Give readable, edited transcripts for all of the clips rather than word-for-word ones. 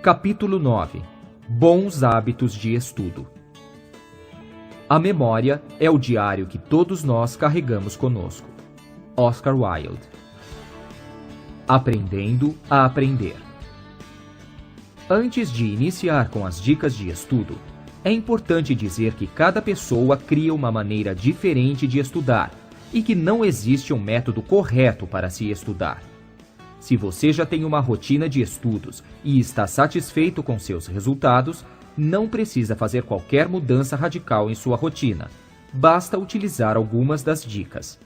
Capítulo 9. Bons hábitos de estudo. A memória é o diário que todos nós carregamos conosco. Oscar Wilde. Aprendendo a aprender. Antes de iniciar com as dicas de estudo, é importante dizer que cada pessoa cria uma maneira diferente de estudar e que não existe um método correto para se estudar. Se você já tem uma rotina de estudos e está satisfeito com seus resultados, não precisa fazer qualquer mudança radical em sua rotina. Basta utilizar algumas das dicas.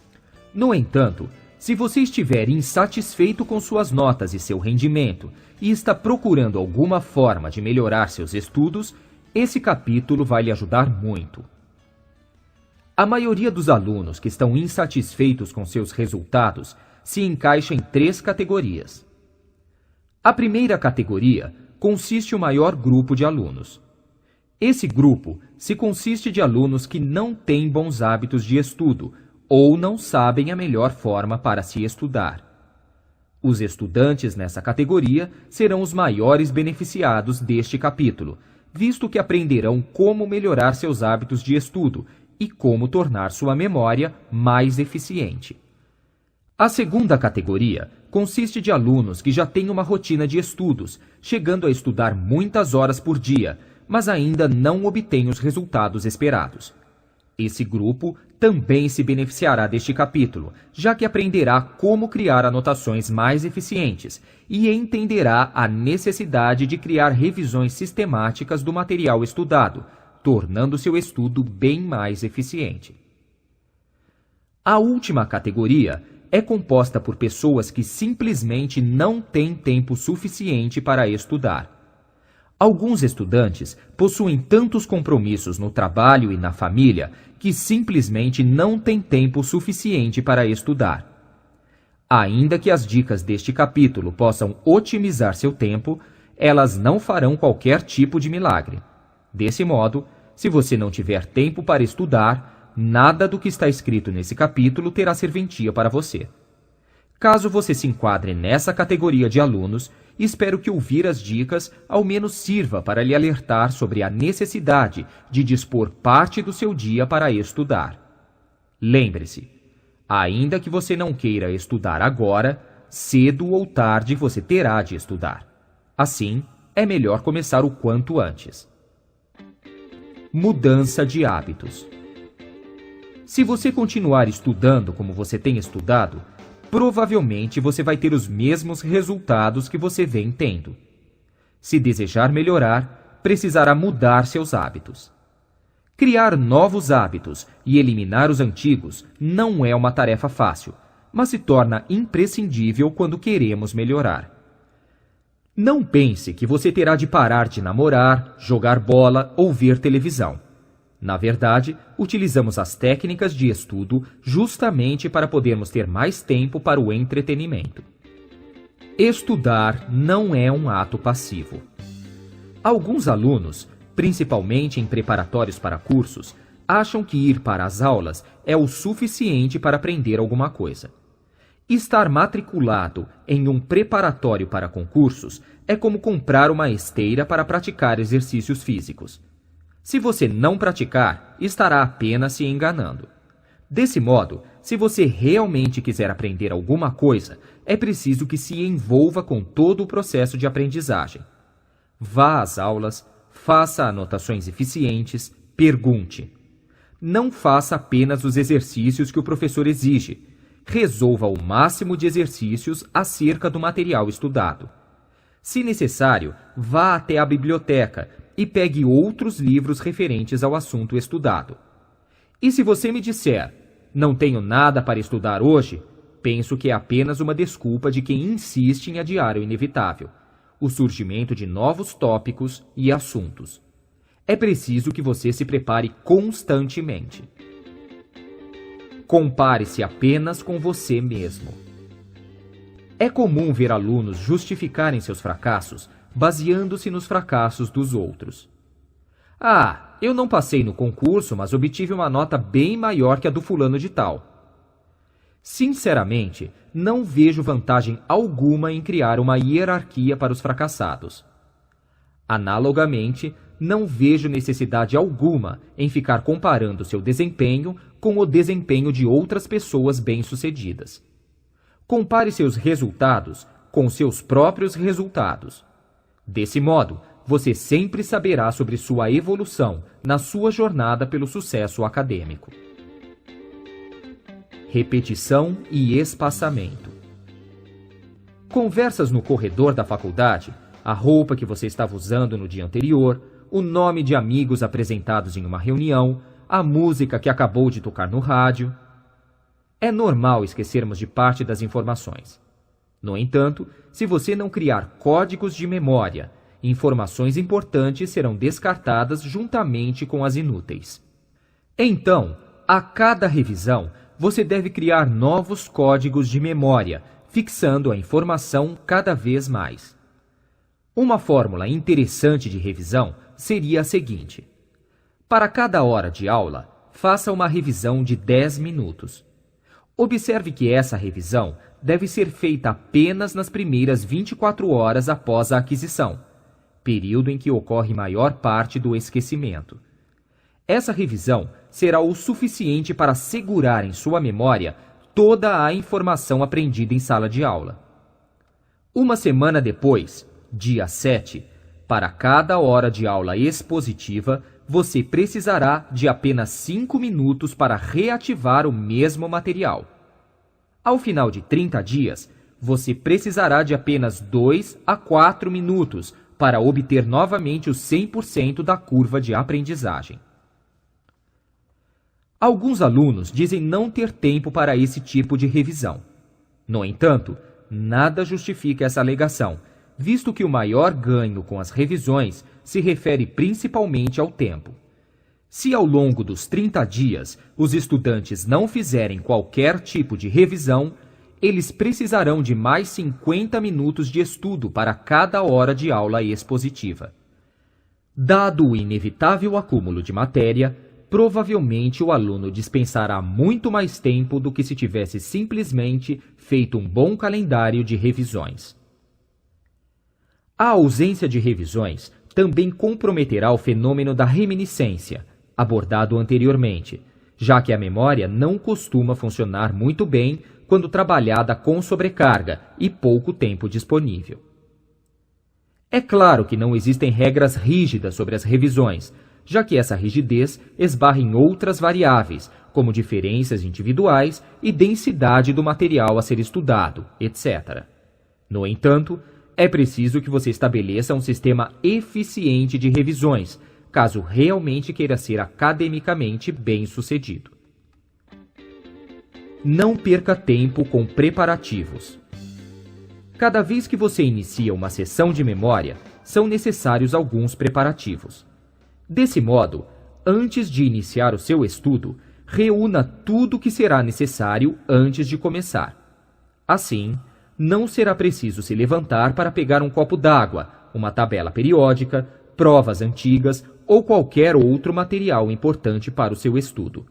No entanto, se você estiver insatisfeito com suas notas e seu rendimento e está procurando alguma forma de melhorar seus estudos, esse capítulo vai lhe ajudar muito. A maioria dos alunos que estão insatisfeitos com seus resultados se encaixa em 3 categorias. A primeira categoria consiste o maior grupo de alunos. Esse grupo se consiste de alunos que não têm bons hábitos de estudo ou não sabem a melhor forma para se estudar. Os estudantes nessa categoria serão os maiores beneficiados deste capítulo, visto que aprenderão como melhorar seus hábitos de estudo e como tornar sua memória mais eficiente. A segunda categoria consiste de alunos que já têm uma rotina de estudos, chegando a estudar muitas horas por dia, mas ainda não obtêm os resultados esperados. Esse grupo também se beneficiará deste capítulo, já que aprenderá como criar anotações mais eficientes e entenderá a necessidade de criar revisões sistemáticas do material estudado, tornando seu estudo bem mais eficiente. A última categoria é composta por pessoas que simplesmente não têm tempo suficiente para estudar. Alguns estudantes possuem tantos compromissos no trabalho e na família que simplesmente não têm tempo suficiente para estudar. Ainda que as dicas deste capítulo possam otimizar seu tempo, elas não farão qualquer tipo de milagre. Desse modo, se você não tiver tempo para estudar, nada do que está escrito nesse capítulo terá serventia para você. Caso você se enquadre nessa categoria de alunos, espero que ouvir as dicas ao menos sirva para lhe alertar sobre a necessidade de dispor parte do seu dia para estudar. Lembre-se, ainda que você não queira estudar agora, cedo ou tarde você terá de estudar. Assim, é melhor começar o quanto antes. Mudança de hábitos. Se você continuar estudando como você tem estudado, provavelmente você vai ter os mesmos resultados que você vem tendo. Se desejar melhorar, precisará mudar seus hábitos. Criar novos hábitos e eliminar os antigos não é uma tarefa fácil, mas se torna imprescindível quando queremos melhorar. Não pense que você terá de parar de namorar, jogar bola ou ver televisão. Na verdade, utilizamos as técnicas de estudo justamente para podermos ter mais tempo para o entretenimento. Estudar não é um ato passivo. Alguns alunos, principalmente em preparatórios para cursos, acham que ir para as aulas é o suficiente para aprender alguma coisa. Estar matriculado em um preparatório para concursos é como comprar uma esteira para praticar exercícios físicos. Se você não praticar, estará apenas se enganando. Desse modo, se você realmente quiser aprender alguma coisa, é preciso que se envolva com todo o processo de aprendizagem. Vá às aulas, faça anotações eficientes, pergunte. Não faça apenas os exercícios que o professor exige. Resolva o máximo de exercícios acerca do material estudado. Se necessário, vá até a biblioteca e pegue outros livros referentes ao assunto estudado. E se você me disser, não tenho nada para estudar hoje, penso que é apenas uma desculpa de quem insiste em adiar o inevitável, o surgimento de novos tópicos e assuntos. É preciso que você se prepare constantemente. Compare-se apenas com você mesmo. É comum ver alunos justificarem seus fracassos baseando-se nos fracassos dos outros. Ah, eu não passei no concurso, mas obtive uma nota bem maior que a do fulano de tal. Sinceramente, não vejo vantagem alguma em criar uma hierarquia para os fracassados. Analogamente, não vejo necessidade alguma em ficar comparando seu desempenho com o desempenho de outras pessoas bem-sucedidas. Compare seus resultados com seus próprios resultados. Desse modo, você sempre saberá sobre sua evolução na sua jornada pelo sucesso acadêmico. Repetição e espaçamento. Conversas no corredor da faculdade, a roupa que você estava usando no dia anterior, o nome de amigos apresentados em uma reunião, a música que acabou de tocar no rádio. É normal esquecermos de parte das informações. No entanto, se você não criar códigos de memória, informações importantes serão descartadas juntamente com as inúteis. Então, a cada revisão, você deve criar novos códigos de memória, fixando a informação cada vez mais. Uma fórmula interessante de revisão seria a seguinte: para cada hora de aula, faça uma revisão de 10 minutos. Observe que essa revisão deve ser feita apenas nas primeiras 24 horas após a aquisição, período em que ocorre maior parte do esquecimento. Essa revisão será o suficiente para segurar em sua memória toda a informação aprendida em sala de aula. Uma semana depois, dia 7, para cada hora de aula expositiva, você precisará de apenas 5 minutos para reativar o mesmo material. Ao final de 30 dias, você precisará de apenas 2 a 4 minutos para obter novamente os 100% da curva de aprendizagem. Alguns alunos dizem não ter tempo para esse tipo de revisão. No entanto, nada justifica essa alegação, visto que o maior ganho com as revisões se refere principalmente ao tempo. Se ao longo dos 30 dias os estudantes não fizerem qualquer tipo de revisão, eles precisarão de mais 50 minutos de estudo para cada hora de aula expositiva. Dado o inevitável acúmulo de matéria, provavelmente o aluno dispensará muito mais tempo do que se tivesse simplesmente feito um bom calendário de revisões. A ausência de revisões também comprometerá o fenômeno da reminiscência, abordado anteriormente, já que a memória não costuma funcionar muito bem quando trabalhada com sobrecarga e pouco tempo disponível. É claro que não existem regras rígidas sobre as revisões, já que essa rigidez esbarra em outras variáveis, como diferenças individuais e densidade do material a ser estudado, etc. No entanto, é preciso que você estabeleça um sistema eficiente de revisões, caso realmente queira ser academicamente bem-sucedido. Não perca tempo com preparativos. Cada vez que você inicia uma sessão de memória, são necessários alguns preparativos. Desse modo, antes de iniciar o seu estudo, reúna tudo o que será necessário antes de começar. Assim, não será preciso se levantar para pegar um copo d'água, uma tabela periódica, provas antigas ou qualquer outro material importante para o seu estudo.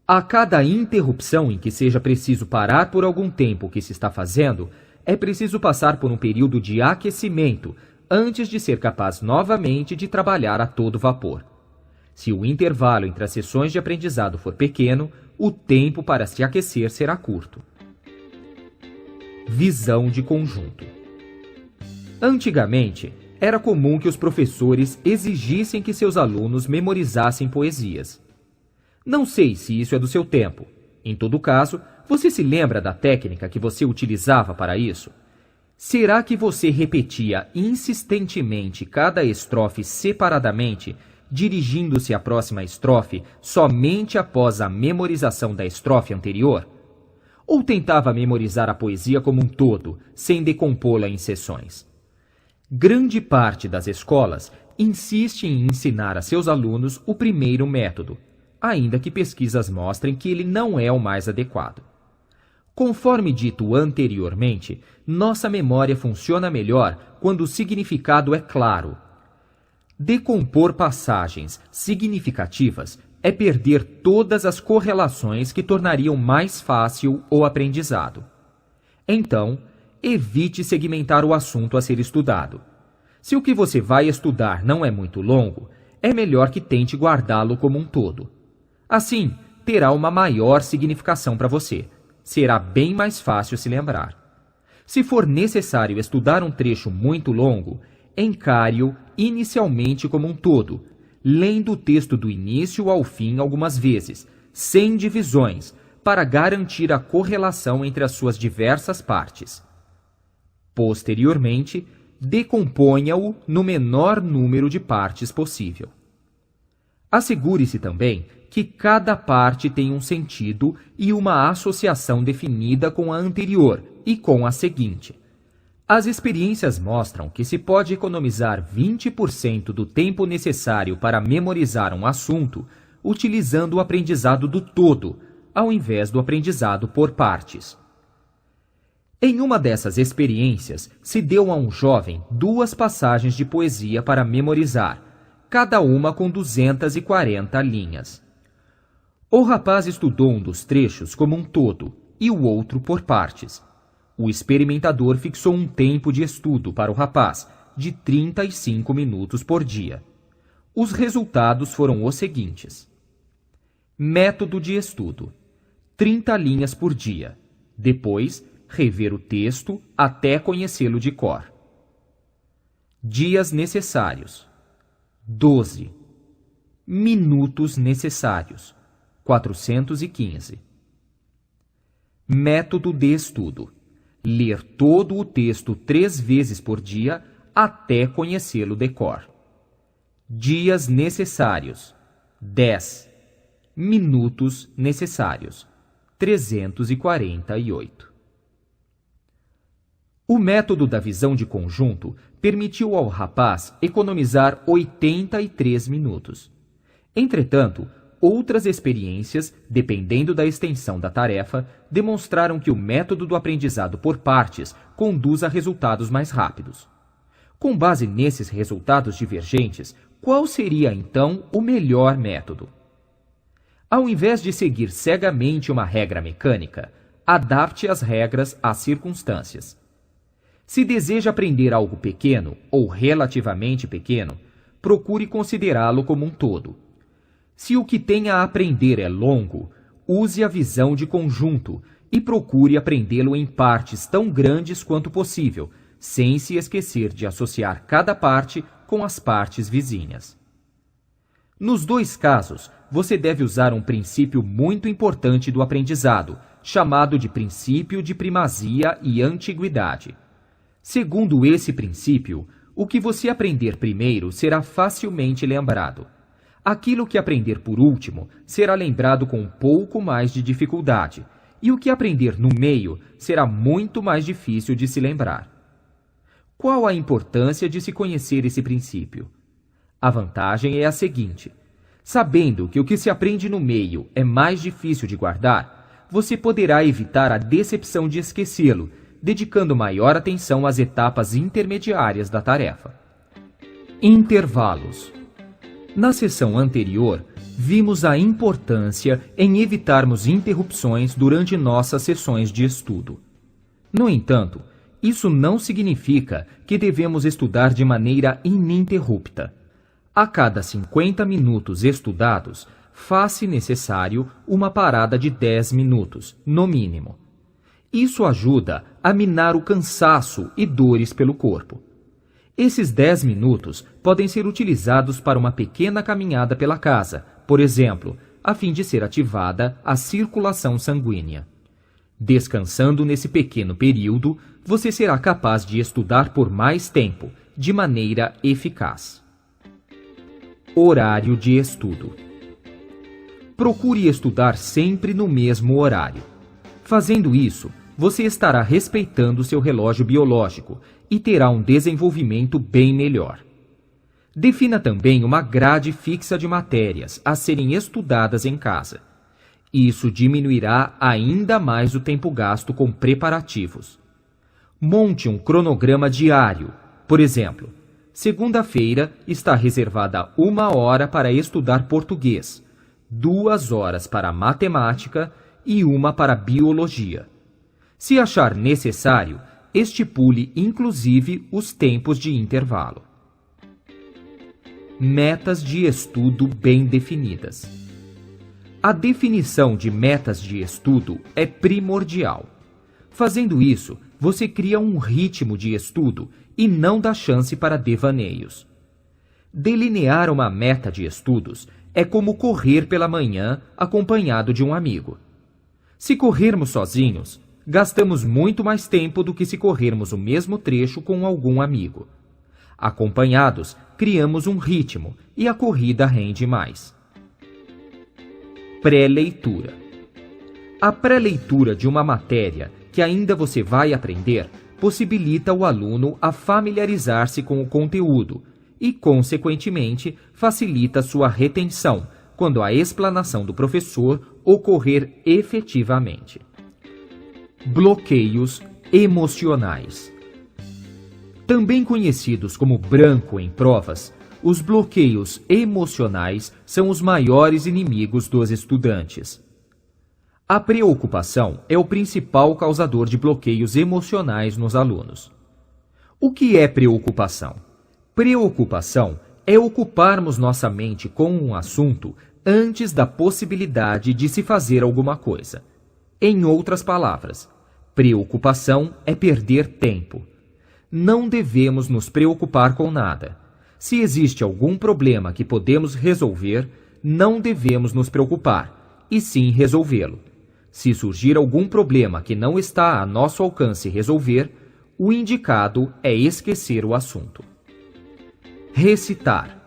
A cada interrupção em que seja preciso parar por algum tempo o que se está fazendo, é preciso passar por um período de aquecimento antes de ser capaz novamente de trabalhar a todo vapor. Se o intervalo entre as sessões de aprendizado for pequeno, o tempo para se aquecer será curto. Visão de conjunto. Antigamente, era comum que os professores exigissem que seus alunos memorizassem poesias. Não sei se isso é do seu tempo. Em todo caso, você se lembra da técnica que você utilizava para isso? Será que você repetia insistentemente cada estrofe separadamente, dirigindo-se à próxima estrofe somente após a memorização da estrofe anterior? Ou tentava memorizar a poesia como um todo, sem decompô-la em seções? Grande parte das escolas insiste em ensinar a seus alunos o primeiro método, ainda que pesquisas mostrem que ele não é o mais adequado. Conforme dito anteriormente, nossa memória funciona melhor quando o significado é claro. Decompor passagens significativas é perder todas as correlações que tornariam mais fácil o aprendizado. Então, evite segmentar o assunto a ser estudado. Se o que você vai estudar não é muito longo, é melhor que tente guardá-lo como um todo. Assim, terá uma maior significação para você. Será bem mais fácil se lembrar. Se for necessário estudar um trecho muito longo, encare-o inicialmente como um todo, lendo o texto do início ao fim algumas vezes, sem divisões, para garantir a correlação entre as suas diversas partes. Posteriormente, decomponha-o no menor número de partes possível. Assegure-se também que cada parte tem um sentido e uma associação definida com a anterior e com a seguinte. As experiências mostram que se pode economizar 20% do tempo necessário para memorizar um assunto utilizando o aprendizado do todo, ao invés do aprendizado por partes. Em uma dessas experiências, se deu a um jovem 2 passagens de poesia para memorizar, cada uma com 240 linhas. O rapaz estudou um dos trechos como um todo e o outro por partes. O experimentador fixou um tempo de estudo para o rapaz de 35 minutos por dia. Os resultados foram os seguintes. Método de estudo: 30 linhas por dia. Depois, rever o texto até conhecê-lo de cor. Dias necessários: 12. Minutos necessários: 415. Método de estudo: ler todo o texto 3 vezes por dia até conhecê-lo de cor. Dias necessários: 10. Minutos necessários: 348. O método da visão de conjunto permitiu ao rapaz economizar 83 minutos. Entretanto, outras experiências, dependendo da extensão da tarefa, demonstraram que o método do aprendizado por partes conduz a resultados mais rápidos. Com base nesses resultados divergentes, qual seria então o melhor método? Ao invés de seguir cegamente uma regra mecânica, adapte as regras às circunstâncias. Se deseja aprender algo pequeno ou relativamente pequeno, procure considerá-lo como um todo. Se o que tem a aprender é longo, use a visão de conjunto e procure aprendê-lo em partes tão grandes quanto possível, sem se esquecer de associar cada parte com as partes vizinhas. Nos 2 casos, você deve usar um princípio muito importante do aprendizado, chamado de princípio de primazia e antiguidade. Segundo esse princípio, o que você aprender primeiro será facilmente lembrado. Aquilo que aprender por último será lembrado com um pouco mais de dificuldade, e o que aprender no meio será muito mais difícil de se lembrar. Qual a importância de se conhecer esse princípio? A vantagem é a seguinte: sabendo que o que se aprende no meio é mais difícil de guardar, você poderá evitar a decepção de esquecê-lo, dedicando maior atenção às etapas intermediárias da tarefa. Intervalos. Na sessão anterior, vimos a importância em evitarmos interrupções durante nossas sessões de estudo. No entanto, isso não significa que devemos estudar de maneira ininterrupta. A cada 50 minutos estudados, faz-se necessário uma parada de 10 minutos, no mínimo. Isso ajuda a minar o cansaço e dores pelo corpo. Esses 10 minutos podem ser utilizados para uma pequena caminhada pela casa, por exemplo, a fim de ser ativada a circulação sanguínea. Descansando nesse pequeno período, você será capaz de estudar por mais tempo, de maneira eficaz. Horário de estudo. Procure estudar sempre no mesmo horário. Fazendo isso, você estará respeitando seu relógio biológico e terá um desenvolvimento bem melhor. Defina também uma grade fixa de matérias a serem estudadas em casa. Isso diminuirá ainda mais o tempo gasto com preparativos. Monte um cronograma diário. Por exemplo, segunda-feira está reservada 1 hora para estudar português, 2 horas para matemática e 1 para biologia. Se achar necessário, estipule inclusive os tempos de intervalo. Metas de estudo bem definidas. A definição de metas de estudo é primordial. Fazendo isso, você cria um ritmo de estudo e não dá chance para devaneios. Delinear uma meta de estudos é como correr pela manhã acompanhado de um amigo. Se corrermos sozinhos, gastamos muito mais tempo do que se corrermos o mesmo trecho com algum amigo. Acompanhados, criamos um ritmo e a corrida rende mais. Pré-leitura. A pré-leitura de uma matéria que ainda você vai aprender possibilita o aluno a familiarizar-se com o conteúdo e, consequentemente, facilita sua retenção quando a explanação do professor ocorrer efetivamente. Bloqueios emocionais. Também conhecidos como branco em provas, os bloqueios emocionais são os maiores inimigos dos estudantes. A preocupação é o principal causador de bloqueios emocionais nos alunos. O que é preocupação? Preocupação é ocuparmos nossa mente com um assunto antes da possibilidade de se fazer alguma coisa. Em outras palavras, preocupação é perder tempo. Não devemos nos preocupar com nada. Se existe algum problema que podemos resolver, não devemos nos preocupar, e sim resolvê-lo. Se surgir algum problema que não está a nosso alcance resolver, o indicado é esquecer o assunto. Recitar.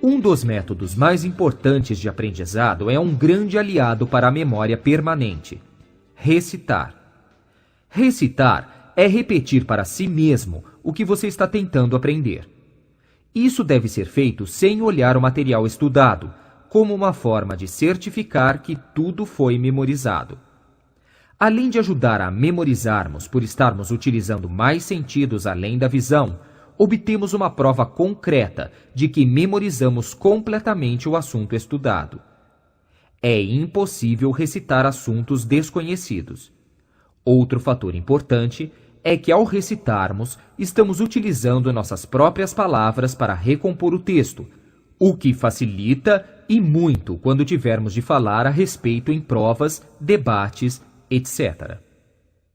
Um dos métodos mais importantes de aprendizado é um grande aliado para a memória permanente. Recitar. Recitar é repetir para si mesmo o que você está tentando aprender. Isso deve ser feito sem olhar o material estudado, como uma forma de certificar que tudo foi memorizado. Além de ajudar a memorizarmos por estarmos utilizando mais sentidos além da visão, obtemos uma prova concreta de que memorizamos completamente o assunto estudado. É impossível recitar assuntos desconhecidos. Outro fator importante é que, ao recitarmos, estamos utilizando nossas próprias palavras para recompor o texto, o que facilita e muito quando tivermos de falar a respeito em provas, debates, etc.